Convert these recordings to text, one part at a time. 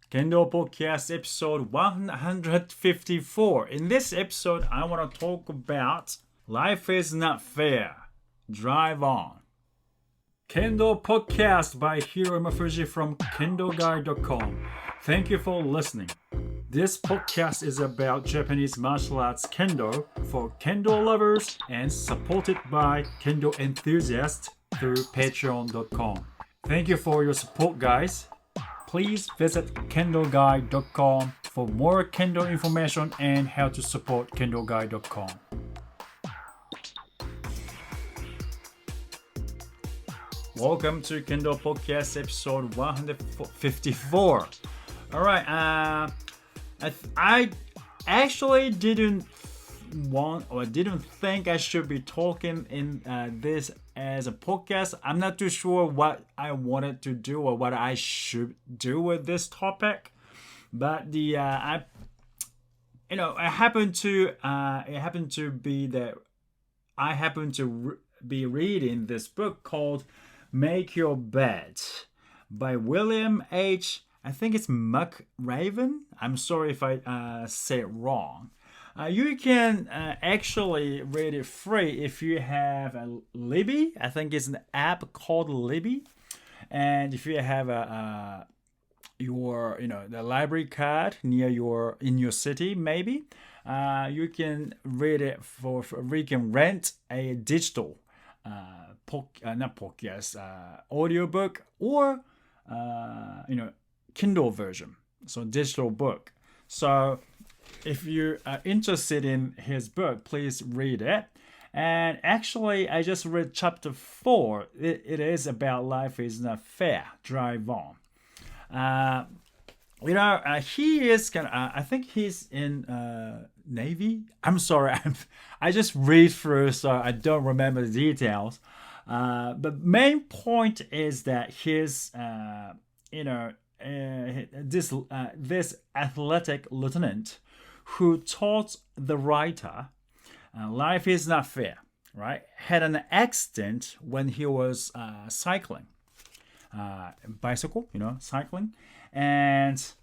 Kendo Podcast episode 154. In this episode, I want to talk about Life is Not Fair. Drive on. Kendo Podcast by Hiro Mafuji from KendoGuide.com. Thank you for listening. This podcast is about Japanese martial arts Kendo for Kendo lovers and supported by Kendo enthusiasts through Patreon.com. Thank you for your support, guys. Please visit KendoGuide.com for more Kendo information and how to support KendoGuide.com. Welcome to Kendo Podcast episode 154. All right, I actually didn't think I should be talking in this as a podcast. I'm not too sure what I wanted to do or what I should do with this topic, but it happened to be that I happened to be reading this book called Make Your Bed by William H. I think it's McRaven. I'm sorry if I say it wrong. You can actually read it free if you have a Libby. I think it's an app called Libby, and if you have the library card near in your city, maybe you can read it we can rent a digital audiobook or Kindle version, so digital book. So if you are interested in his book, please read it. And actually, I just read chapter 4. It is about life is not fair. Drive on. He is I think he's in Navy. I'm sorry, I just read through, so I don't remember the details. But main point is that his this athletic lieutenant who taught the writer life is not fair, right, had an accident when he was cycling, cycling, and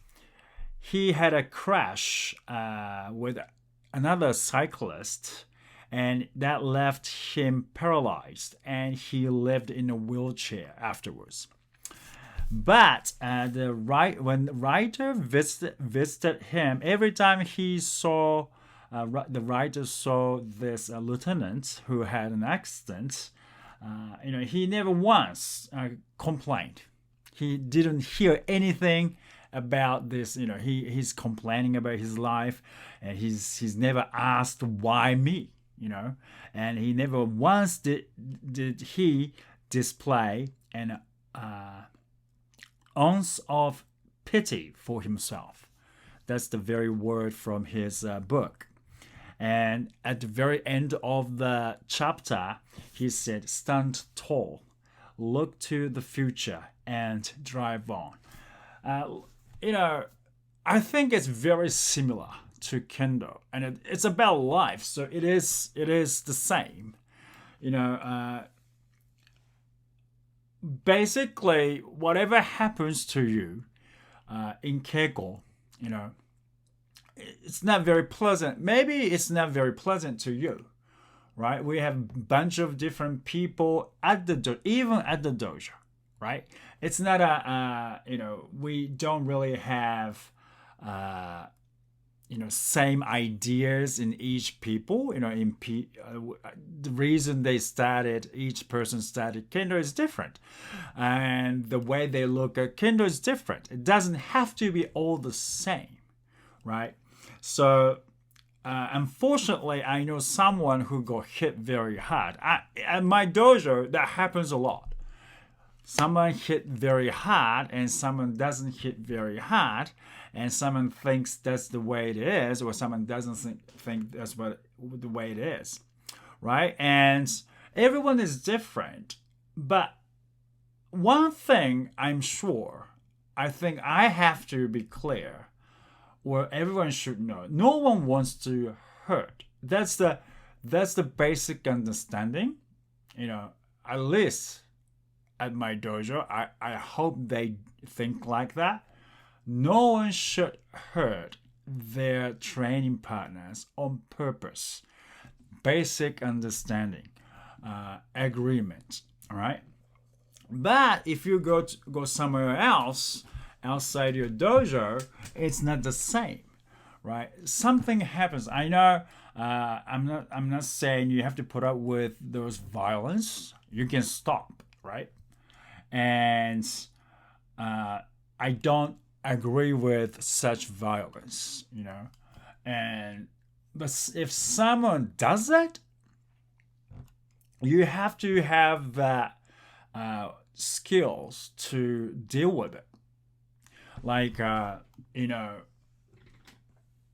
he had a crash with another cyclist, and that left him paralyzed, and he lived in a wheelchair afterwards. But when the writer visited him, every time he saw the writer saw this lieutenant who had an accident, he never once complained. He didn't hear anything about this. He's complaining about his life, and he's never asked why me. And he never once did he display an ounce of pity for himself. That's the very word from his book. And at the very end of the chapter, he said, "Stand tall, look to the future, and drive on." I think it's very similar to Kendo, and it's about life, so it is the same. Basically, whatever happens to you in Keiko, it's not very pleasant. Maybe it's not very pleasant to you, right? We have a bunch of different people at the even at the dojo, right? It's not we don't really have same ideas in each people. The reason each person started Kendo is different, and the way they look at Kendo is different. It doesn't have to be all the same, right? So unfortunately, I know someone who got hit very hard. At my dojo, that happens a lot. Someone hit very hard and someone doesn't hit very hard, and someone thinks that's the way it is, or someone doesn't think that's the way it is, right? And everyone is different. But one thing I'm sure, I think I have to be clear, or everyone should know, no one wants to hurt. That's the basic understanding, at least at my dojo. I hope they think like that. no one should hurt their training partners on purpose. Basic understanding, agreement. All right. But if you go somewhere else outside your dojo, it's not the same, right? Something happens. I know. I'm not saying you have to put up with those violence. You can stop, right? And I don't agree with such violence, And but if someone does that, you have to have that skills to deal with it. Like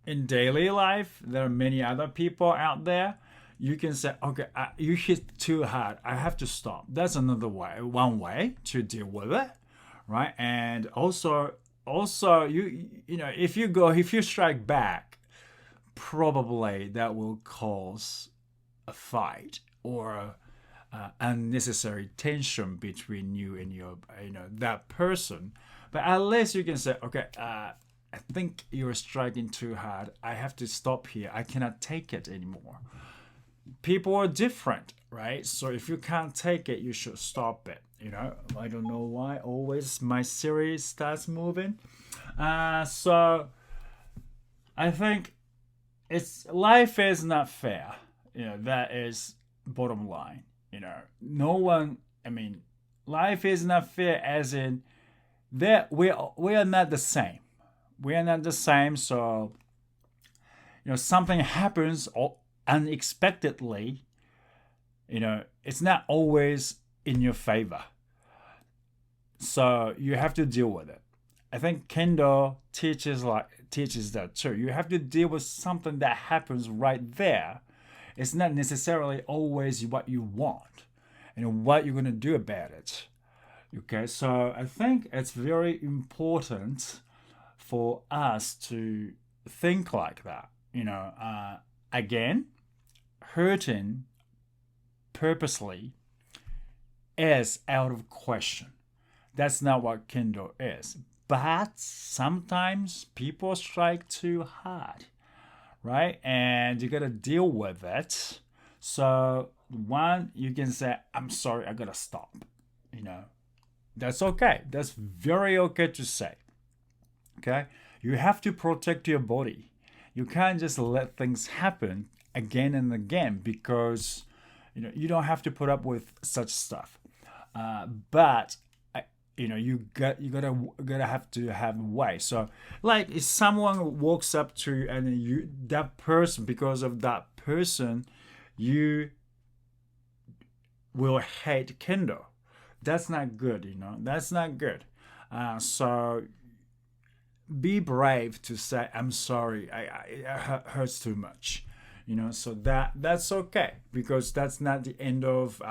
in daily life, there are many other people out there. You can say, okay, you hit too hard. I have to stop. That's another way, one way to deal with it, right? And also, if you strike back, probably that will cause a fight or unnecessary tension between you and your, that person. But at least you can say, okay, I think you're striking too hard. I have to stop here. I cannot take it anymore. People are different, right? So if you can't take it, you should stop it. I don't know why always my series starts moving. So I think life is not fair. That is bottom line. No one. I mean, life is not fair as in that we are not the same. We are not the same. So something happens unexpectedly. It's not always in your favor. So you have to deal with it. I think Kendo teaches that too. You have to deal with something that happens right there. It's not necessarily always what you want and what you're going to do about it. Okay, so I think it's very important for us to think like that. Again, hurting purposely is out of question. That's not what Kendo is. But sometimes people strike too hard, right? And you gotta deal with it. So one, you can say, I'm sorry, I gotta stop. That's okay. That's very okay to say. Okay? You have to protect your body. You can't just let things happen again and again because you don't have to put up with such stuff. But you gotta have to have a way. So like if someone walks up to and that person, because of that person, you will hate Kendo. That's not good. That's not good. So be brave to say I'm sorry. It hurts too much. So that's okay because that's not the end of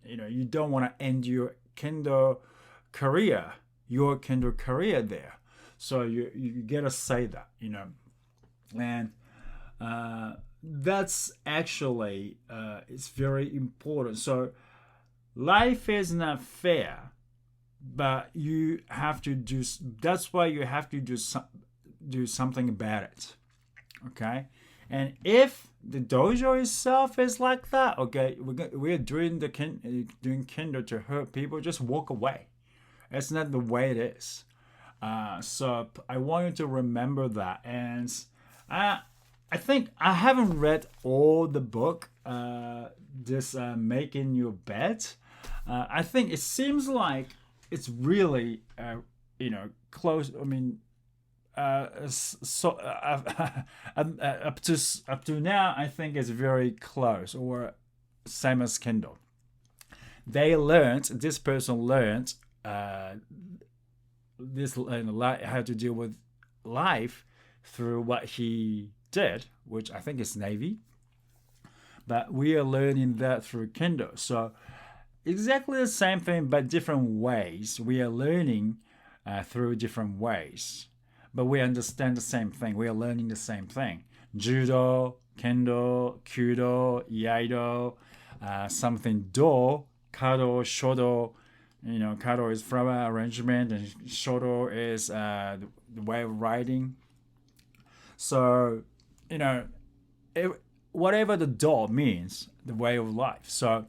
you don't want to end your Kendo career there. So you gotta say that. And that's actually it's very important. So life is not fair, but you have to do. That's why you have to do something about it. Okay, and if the dojo itself is like that, okay, we're doing doing Kendo to hurt people, just walk away. It's not the way it is. So I want you to remember that. And I think I haven't read all the book. This Making Your Bed. I think it seems like it's really close. I mean, so up to now, I think it's very close or same as Kendo. This person learned this how to deal with life through what he did, which I think is Navy. But we are learning that through Kendo. So exactly the same thing, but different ways. We are learning through different ways. But we understand the same thing. We are learning the same thing. Judo, Kendo, Kyudo, Iaido, something Do, Kado, Shodo, kado is flower arrangement, and shoto is the way of writing. So, you know, it, whatever the do means, the way of life. So,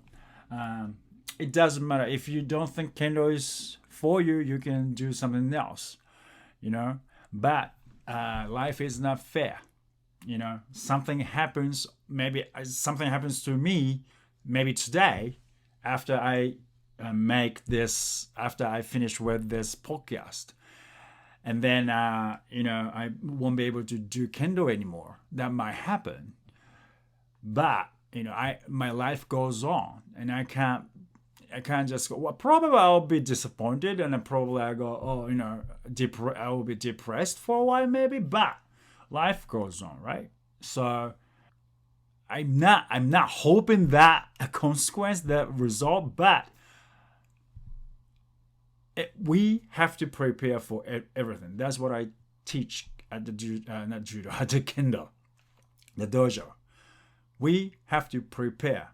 it doesn't matter if you don't think kendo is for you. You can do something else, But life is not fair. Something happens. Maybe something happens to me. Maybe today, after I after I finish with this podcast, and then I won't be able to do kendo anymore. That might happen, but my life goes on, and I can't just go. Well, probably I'll be disappointed, and then probably I go, I will be depressed for a while, maybe. But life goes on, right? So I'm not hoping that a consequence, that result, but we have to prepare for everything. That's what I teach at the not judo, at the kendo, the dojo. We have to prepare.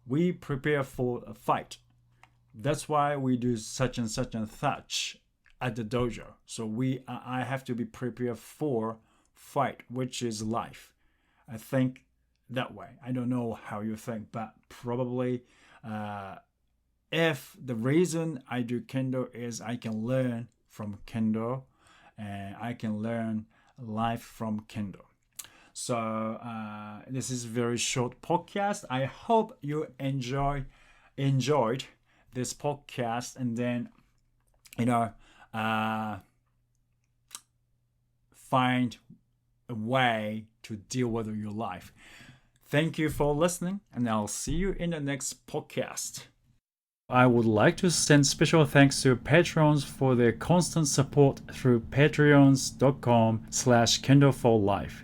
We prepare for a fight. That's why we do such and such and such at the dojo. So I have to be prepared for fight, which is life. I think that way. I don't know how you think, but probably if the reason I do kendo is I can learn from kendo, and I can learn life from kendo. So this is a very short podcast. I hope you enjoyed this podcast, and then find a way to deal with your life. Thank you for listening, and I'll see you in the next podcast. I would like to send special thanks to patrons for their constant support through patreons.com/Kendo for Life.